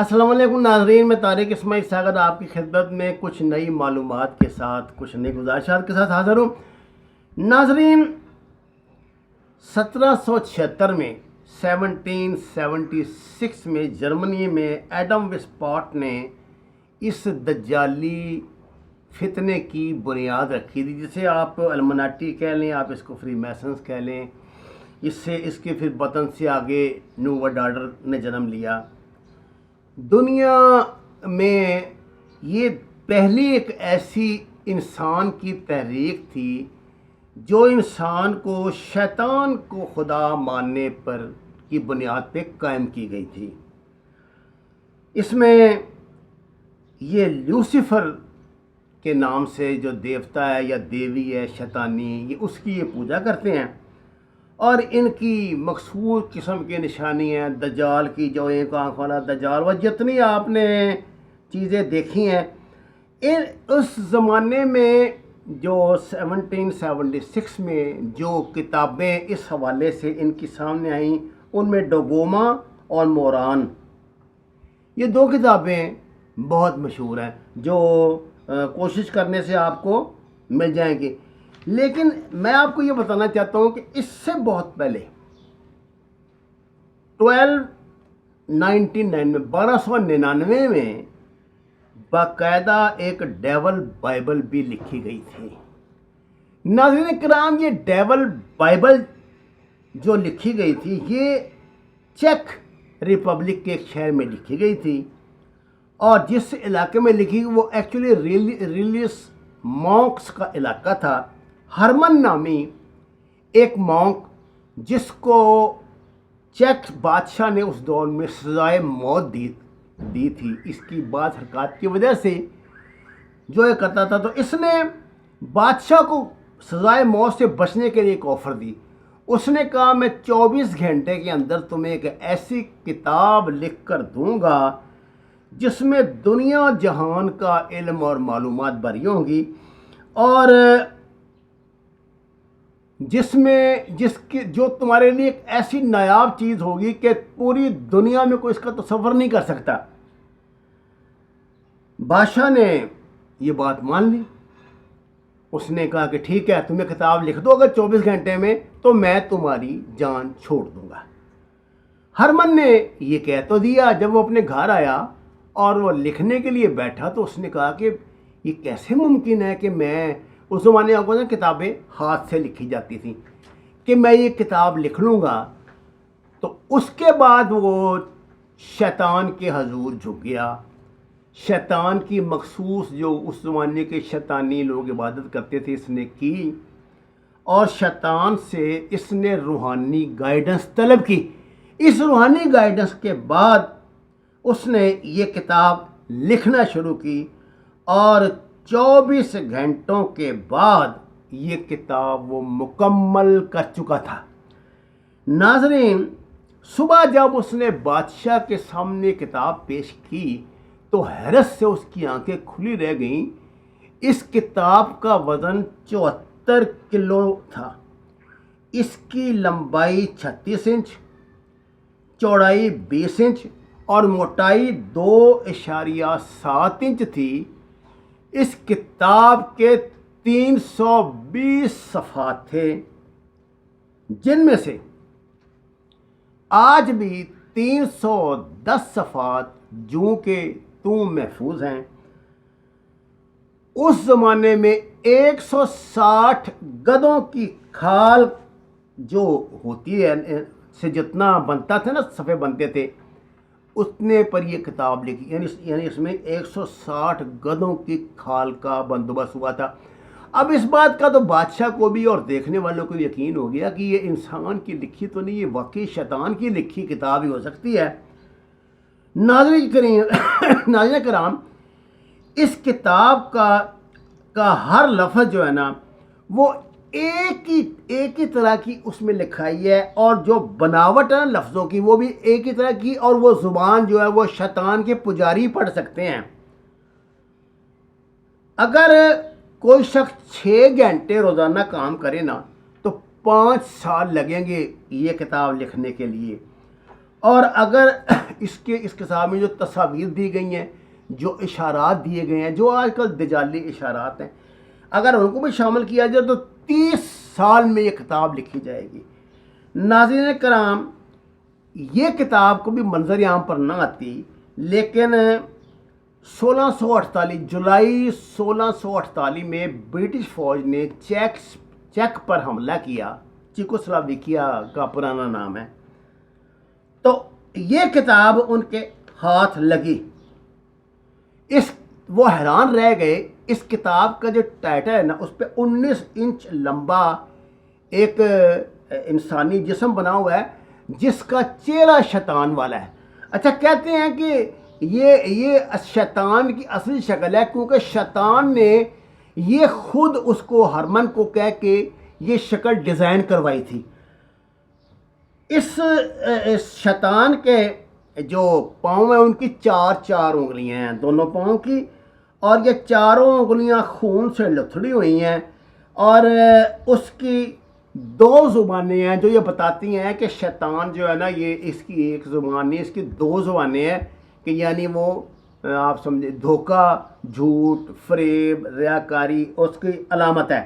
السلام علیکم ناظرین، میں طارق اسماعیل ساغر آپ کی خدمت میں کچھ نئی معلومات کے ساتھ کچھ نئی گزارشات کے ساتھ حاضر ہوں۔ ناظرین، 1776 میں 1776 میں جرمنی میں ایڈم وسپاٹ نے اس دجالی فتنے کی بنیاد رکھی تھی، جسے آپ المناٹی کہہ لیں، آپ اس کو فری میسنز کہہ لیں۔ اس کے پھر وطن سے آگے نیو ورلڈ آرڈر نے جنم لیا۔ دنیا میں یہ پہلی ایک ایسی انسان کی تحریک تھی جو انسان کو شیطان کو خدا ماننے پر کی بنیاد پہ قائم کی گئی تھی۔ اس میں یہ لوسیفر کے نام سے جو دیوتا ہے یا دیوی ہے، شیطانی، یہ اس کی یہ پوجا کرتے ہیں، اور ان کی مخصوص قسم کی نشانی ہیں دجال کی، جو ایک آنکھ والا دجال، وہ جتنی آپ نے چیزیں دیکھی ہیں اس زمانے میں، جو 1776 میں جو کتابیں اس حوالے سے ان کی سامنے آئیں، ان میں ڈوگوما اور موران، یہ دو کتابیں بہت مشہور ہیں جو کوشش کرنے سے آپ کو مل جائیں گی۔ لیکن میں آپ کو یہ بتانا چاہتا ہوں کہ اس سے بہت پہلے 1299 میں باقاعدہ ایک ڈیول بائبل بھی لکھی گئی تھی۔ ناظرین کرام، یہ ڈیول بائبل جو لکھی گئی تھی، یہ چیک ریپبلک کے ایک شہر میں لکھی گئی تھی، اور جس علاقے میں لکھی وہ ایکچولی ریلیجس مونکس کا علاقہ تھا۔ ہرمن نامی ایک مونک، جس کو چیک بادشاہ نے اس دور میں سزائے موت دی تھی، اس کی بعض حرکات کی وجہ سے جو یہ کرتا تھا، تو اس نے بادشاہ کو سزائے موت سے بچنے کے لیے ایک آفر دی۔ اس نے کہا میں 24 گھنٹے کے اندر تمہیں ایک ایسی کتاب لکھ کر دوں گا جس میں دنیا جہان کا علم اور معلومات بھری ہوں گی، اور جو تمہارے لیے ایک ایسی نایاب چیز ہوگی کہ پوری دنیا میں کوئی اس کا تصور نہیں کر سکتا۔ بادشاہ نے یہ بات مان لی۔ اس نے کہا کہ ٹھیک ہے، تمہیں کتاب لکھ دو اگر 24 گھنٹے میں، تو میں تمہاری جان چھوڑ دوں گا۔ ہرمن نے یہ کہہ تو دیا۔ جب وہ اپنے گھر آیا اور وہ لکھنے کے لیے بیٹھا، تو اس نے کہا کہ یہ کیسے ممکن ہے کہ میں، اس زمانے آپ کو نا کتابیں ہاتھ سے لکھی جاتی تھیں، کہ میں یہ کتاب لکھ لوں گا۔ تو اس کے بعد وہ شیطان کے حضور جھک گیا۔ شیطان کی مخصوص جو اس زمانے کے شیطانی لوگ عبادت کرتے تھے، اس نے کی، اور شیطان سے اس نے روحانی گائیڈنس طلب کی۔ اس روحانی گائیڈنس کے بعد اس نے یہ کتاب لکھنا شروع کی، اور 24 گھنٹوں کے بعد یہ کتاب وہ مکمل کر چکا تھا۔ ناظرین، صبح جب اس نے بادشاہ کے سامنے کتاب پیش کی تو حیرت سے اس کی آنکھیں کھلی رہ گئیں۔ اس کتاب کا وزن 74 کلو تھا۔ اس کی لمبائی 36 انچ، چوڑائی 20 انچ اور موٹائی 2.7 انچ تھی۔ اس کتاب کے 320 صفحات تھے، جن میں سے آج بھی 310 صفحات جوں کے توں محفوظ ہیں۔ اس زمانے میں 160 گدھوں کی کھال جو ہوتی ہے سے جتنا بنتا تھا نا، صفحے بنتے تھے، اتنے پر یہ کتاب لکھی، یعنی اس میں 160 گدھوں کی کھال کا بندوبست ہوا تھا۔ اب اس بات کا تو بادشاہ کو بھی اور دیکھنے والوں کو یقین ہو گیا کہ یہ انسان کی لکھی تو نہیں، یہ واقعی شیطان کی لکھی کتاب ہی ہو سکتی ہے۔ ناظرین کرام، اس کتاب کا ہر لفظ جو ہے نا، وہ ایک ہی طرح کی اس میں لکھائی ہے، اور جو بناوٹ ہے لفظوں کی وہ بھی ایک ہی طرح کی، اور وہ زبان جو ہے وہ شیطان کے پجاری پڑھ سکتے ہیں۔ اگر کوئی شخص 6 گھنٹے روزانہ کام کرے نا، تو 5 سال لگیں گے یہ کتاب لکھنے کے لیے۔ اور اگر اس کتاب میں جو تصاویر دی گئی ہیں، جو اشارات دیے گئے ہیں، جو آج کل دجالی اشارات ہیں، اگر ان کو بھی شامل کیا جائے تو 30 سال میں یہ کتاب لکھی جائے گی۔ ناظرین کرام، یہ کتاب کو بھی منظر عام پر نہ آتی، لیکن 1648 جولائی 1648 میں برٹش فوج نے چیک پر حملہ کیا، چیکوسلاویکیا کا پرانا نام ہے، تو یہ کتاب ان کے ہاتھ لگی۔ وہ حیران رہ گئے، اس کتاب کا جو ٹائٹل ہے نا، اس پہ 19 انچ لمبا ایک انسانی جسم بنا ہوا ہے جس کا چہرہ شیطان والا ہے۔ اچھا، کہتے ہیں کہ یہ شیطان کی اصلی شکل ہے، کیونکہ شیطان نے یہ خود اس کو ہرمن کو کہہ کے یہ شکل ڈیزائن کروائی تھی۔ اس شیطان کے جو پاؤں ہیں ان کی چار انگلیاں ہیں دونوں پاؤں کی، اور یہ چاروں انگلیاں خون سے لتھڑی ہوئی ہیں، اور اس کی 2 زبانیں ہیں جو یہ بتاتی ہیں کہ شیطان جو ہے نا، یہ اس کی ایک زبان نہیں، اس کی 2 زبانیں ہیں، کہ یعنی وہ آپ سمجھے دھوکہ، جھوٹ، فریب، ریاکاری اس کی علامت ہے۔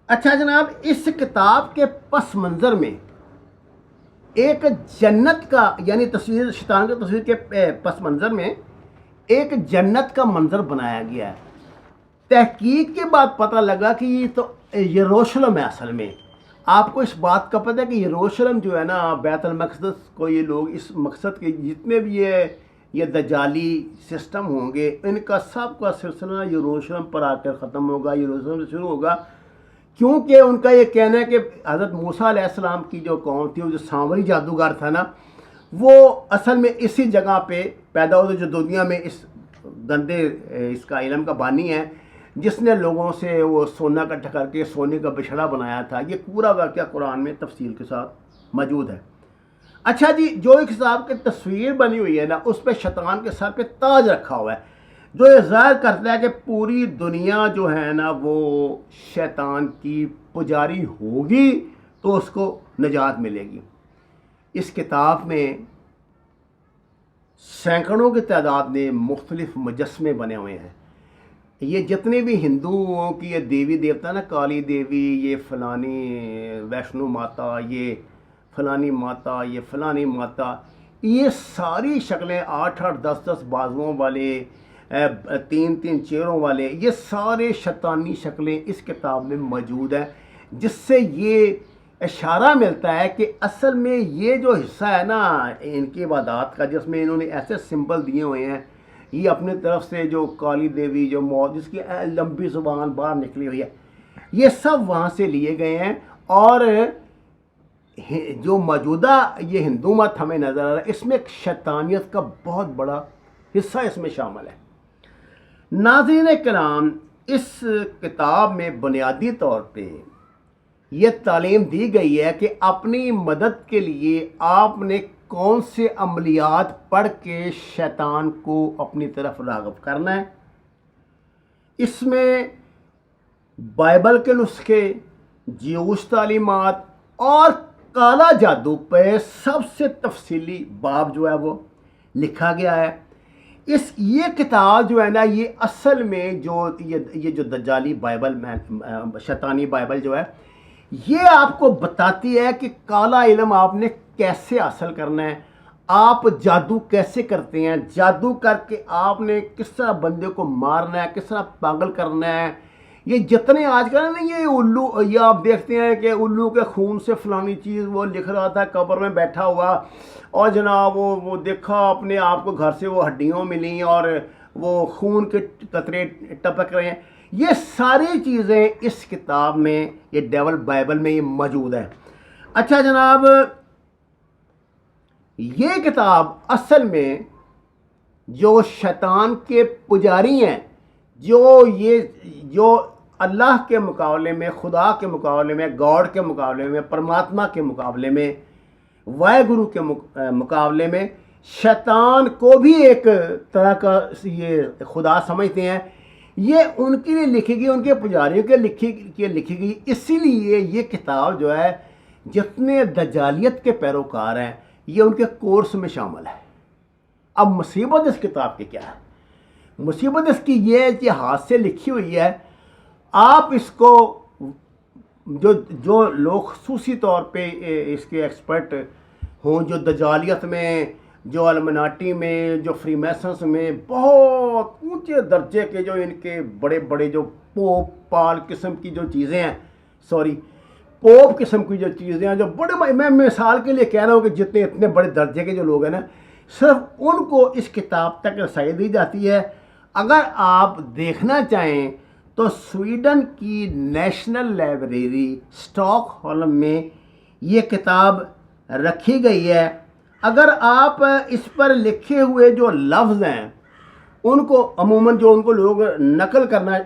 اچھا جناب، اس کتاب کے پس منظر میں ایک جنت کا، یعنی تصویر شیطان کی تصویر کے پس منظر میں ایک جنت کا منظر بنایا گیا ہے۔ تحقیق کے بعد پتہ لگا کہ یہ تو یروشلم ہے اصل میں۔ آپ کو اس بات کا پتہ ہے کہ یروشلم جو ہے نا، بیت المقدس کو یہ لوگ اس مقصد کے جتنے بھی یہ دجالی سسٹم ہوں گے، ان کا سب کا سلسلہ یروشلم پر آ کر ختم ہوگا، یروشلم سے شروع ہوگا، کیونکہ ان کا یہ کہنا ہے کہ حضرت موسیٰ علیہ السلام کی جو قوم تھی، وہ جو سامری جادوگر تھا نا، وہ اصل میں اسی جگہ پہ پیدا ہوتے جو دنیا میں اس گندے اس کا علم کا بانی ہے، جس نے لوگوں سے وہ سونا اکٹھا کر کے سونے کا بچھڑا بنایا تھا۔ یہ پورا واقعہ قرآن میں تفصیل کے ساتھ موجود ہے۔ اچھا جی، جو ایک صاحب کی تصویر بنی ہوئی ہے نا، اس پہ شیطان کے سر پہ تاج رکھا ہوا ہے، جو یہ ظاہر کرتا ہے کہ پوری دنیا جو ہے نا وہ شیطان کی پجاری ہوگی تو اس کو نجات ملے گی۔ اس کتاب میں سینکڑوں کی تعداد میں مختلف مجسمے بنے ہوئے ہیں۔ یہ جتنے بھی ہندوؤں کی یہ دیوی دیوتا نا، کالی دیوی، یہ فلانی ویشنو ماتا، یہ فلانی ماتا، یہ فلانی ماتا، یہ ساری شکلیں 8 10 بازوؤں والے، 3 چہروں والے، یہ سارے شیطانی شکلیں اس کتاب میں موجود ہیں، جس سے یہ اشارہ ملتا ہے کہ اصل میں یہ جو حصہ ہے نا ان کی عبادات کا، جس میں انہوں نے ایسے سمبل دیے ہوئے ہیں، یہ اپنی طرف سے جو کالی دیوی جو موت جس کی لمبی زبان باہر نکلی ہوئی ہے، یہ سب وہاں سے لیے گئے ہیں، اور جو موجودہ یہ ہندو مت ہمیں نظر آ رہا ہے، اس میں ایک شیطانیت کا بہت بڑا حصہ اس میں شامل ہے۔ ناظرین کرام، اس کتاب میں بنیادی طور پہ یہ تعلیم دی گئی ہے کہ اپنی مدد کے لیے آپ نے کون سے عملیات پڑھ کے شیطان کو اپنی طرف راغب کرنا ہے۔ اس میں بائبل کے نسخے، جیوش تعلیمات اور کالا جادو پہ سب سے تفصیلی باب جو ہے وہ لکھا گیا ہے۔ یہ کتاب جو ہے نا، یہ اصل میں جو دجالی بائبل میں شیطانی بائبل جو ہے، یہ آپ کو بتاتی ہے کہ کالا علم آپ نے کیسے حاصل کرنا ہے، آپ جادو کیسے کرتے ہیں، جادو کر کے آپ نے کس طرح بندے کو مارنا ہے، کس طرح پاگل کرنا ہے۔ یہ جتنے آج کل نا یہ الو، یہ آپ دیکھتے ہیں کہ الو کے خون سے فلانی چیز وہ لکھ رہا تھا قبر میں بیٹھا ہوا، اور جناب وہ دیکھا اپنے آپ کو گھر سے وہ ہڈیوں ملیں اور وہ خون کے قطرے ٹپک رہے ہیں۔ یہ ساری چیزیں اس کتاب میں، یہ ڈیول بائبل میں یہ موجود ہے۔ اچھا جناب، یہ کتاب اصل میں جو شیطان کے پجاری ہیں، جو اللہ کے مقابلے میں، خدا کے مقابلے میں، گاڈ کے مقابلے میں، پرماتما کے مقابلے میں، واحد گرو کے مقابلے میں شیطان کو بھی ایک طرح کا یہ خدا سمجھتے ہیں، یہ ان کے لیے لکھی گئی، ان کے پجاریوں کے لکھی گئی۔ اسی لیے یہ کتاب جو ہے جتنے دجالیت کے پیروکار ہیں یہ ان کے کورس میں شامل ہے۔ اب مصیبت اس کتاب کی کیا ہے؟ مصیبت اس کی یہ ہے کہ ہاتھ سے لکھی ہوئی ہے، آپ اس کو جو لوگ خصوصی طور پہ اس کے ایکسپرٹ ہوں، جو دجالیت میں، جو المناٹی میں، جو فری میسنس میں بہت اونچے درجے کے جو ان کے بڑے بڑے جو پوپ پال قسم کی جو چیزیں ہیں، پوپ قسم کی جو چیزیں ہیں، جو بڑے، میں مثال کے لیے کہہ رہا ہوں کہ جتنے اتنے بڑے درجے کے جو لوگ ہیں نا، صرف ان کو اس کتاب تک رسائی دی جاتی ہے۔ اگر آپ دیکھنا چاہیں تو سویڈن کی نیشنل لائبریری اسٹاک ہولم میں یہ کتاب رکھی گئی ہے۔ اگر آپ اس پر لکھے ہوئے جو لفظ ہیں ان کو عموماً جو ان کو لوگ نقل کرنا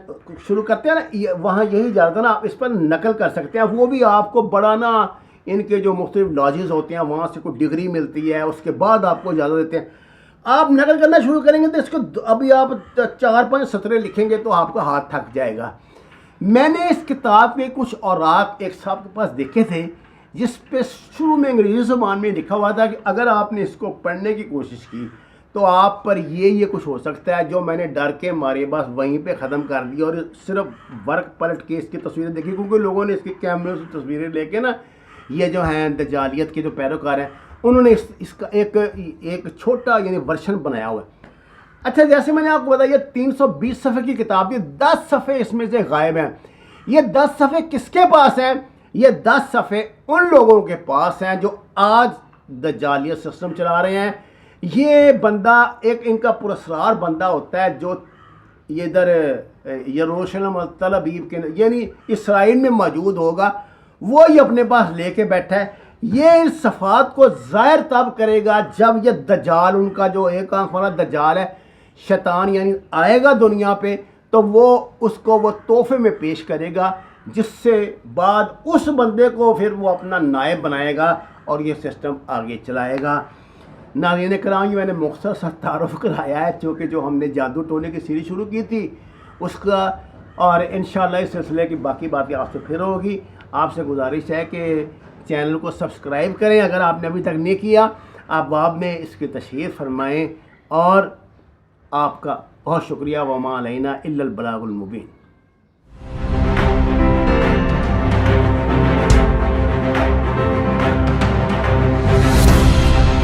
شروع کرتے ہیں نا، وہاں یہی اجازت ہے نا، آپ اس پر نقل کر سکتے ہیں، وہ بھی آپ کو بڑا نا ان کے جو مختلف لاجز ہوتے ہیں وہاں سے کوئی ڈگری ملتی ہے، اس کے بعد آپ کو اجازت دیتے ہیں۔ آپ نقل کرنا شروع کریں گے تو اس کو ابھی آپ 4-5 سطریں لکھیں گے تو آپ کا ہاتھ تھک جائے گا۔ میں نے اس کتاب کے کچھ اوراق ایک صاحب کے پاس دیکھے تھے جس پہ شروع میں انگریزی زبان میں لکھا ہوا تھا کہ اگر آپ نے اس کو پڑھنے کی کوشش کی تو آپ پر یہ کچھ ہو سکتا ہے، جو میں نے ڈر کے مارے بس وہیں پہ ختم کر دیا اور صرف ورق پلٹ کے اس کی تصویریں دیکھی، کیونکہ لوگوں نے اس کے کیمرے سے تصویریں لے کے نا، یہ جو ہیں دجالیت کے جو پیروکار ہیں انہوں نے اس کا ایک چھوٹا یعنی ورشن بنایا ہوا ہے۔ اچھا، جیسے میں نے آپ کو بتایا 320 صفحے کی کتاب تھی، 10 صفحے اس میں سے غائب ہیں۔ یہ 10 صفحے کس کے پاس ہیں؟ یہ 10 صفحے ان لوگوں کے پاس ہیں جو آج دجالیت سسٹم چلا رہے ہیں۔ یہ بندہ ایک ان کا پراسرار بندہ ہوتا ہے جو یہ ادھر یروشلم اور تل ابیب کے یعنی اسرائیل میں موجود ہوگا، وہ یہ اپنے پاس لے کے بیٹھا ہے۔ یہ ان صفات کو ظاہر تب کرے گا جب یہ دجال، ان کا جو ایک آنکھ والا دجال ہے، شیطان یعنی آئے گا دنیا پہ، تو وہ اس کو وہ تحفے میں پیش کرے گا، جس سے بعد اس بندے کو پھر وہ اپنا نائب بنائے گا اور یہ سسٹم آگے چلائے گا۔ ناظرین کرام، یہ میں نے مختصر سا تعارف کرایا ہے چونکہ جو ہم نے جادو ٹونے کی سیریز شروع کی تھی اس کا، اور انشاءاللہ اس سلسلے کی باقی باتیں آپ سے پھر ہوگی۔ آپ سے گزارش ہے کہ چینل کو سبسکرائب کریں اگر آپ نے ابھی تک نہیں کیا، آپ بعد میں اس کی تشہیر فرمائیں، اور آپ کا بہت شکریہ۔ وما علینا الا البلاغ المبین۔